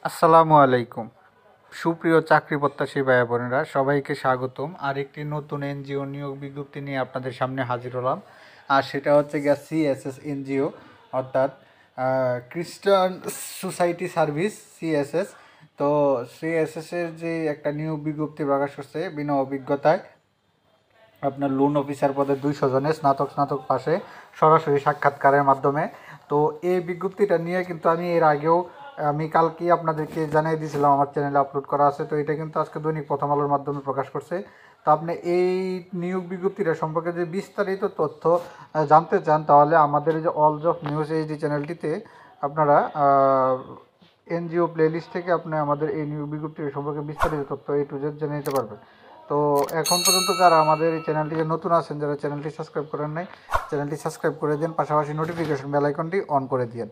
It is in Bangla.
আসসালামু আলাইকুম। সুপ্রিয় চাকরি প্রত্যাশী ভাই বোনেরা, সবাইকে স্বাগতম। আরেকটি নতুন এনজিও নিয়োগ বিজ্ঞপ্তি নিয়ে আপনাদের সামনে হাজির হলাম। আর সেটা হচ্ছে গিয়া সিএসএস এনজিও, অর্থাৎ খ্রিস্টান সোসাইটি সার্ভিস, সিএসএস। তো সিএসএসের যে একটা নিয়োগ বিজ্ঞপ্তি প্রকাশ করছে, বিনা অভিজ্ঞতায় আপনার লোন অফিসার পদে 200 জনের স্নাতক পাশে সরাসরি সাক্ষাৎকারের মাধ্যমে। তো এই বিজ্ঞপ্তিটা নিয়ে কিন্তু আমি কালকেই আপনাদেরকে জানিয়ে দিয়েছিলাম, আমার চ্যানেলে আপলোড করা আছে। তো এটা কিন্তু আজকে দৈনিক প্রথম আলোর মাধ্যমে প্রকাশ করছে। তো আপনি এই নিয়োগ বিজ্ঞপ্তিটা সম্পর্কে যে বিস্তারিত তথ্য জানতে চান, তাহলে আমাদের এই যে অল জব নিউজ এইচডি চ্যানেলটিতে আপনারা এনজিও প্লেলিস্ট থেকে আপনি আমাদের এই নিয়োগ বিজ্ঞপ্তি সম্পর্কে বিস্তারিত তথ্য A to Z জেনে নিতে পারবেন। তো এখন পর্যন্ত যারা আমাদের এই চ্যানেলটিতে নতুন আছেন, যারা চ্যানেলটি সাবস্ক্রাইব করেন নাই, চ্যানেলটি সাবস্ক্রাইব করে দিন, পাশাপাশি নোটিফিকেশন বেল আইকনটি অন করে দিন।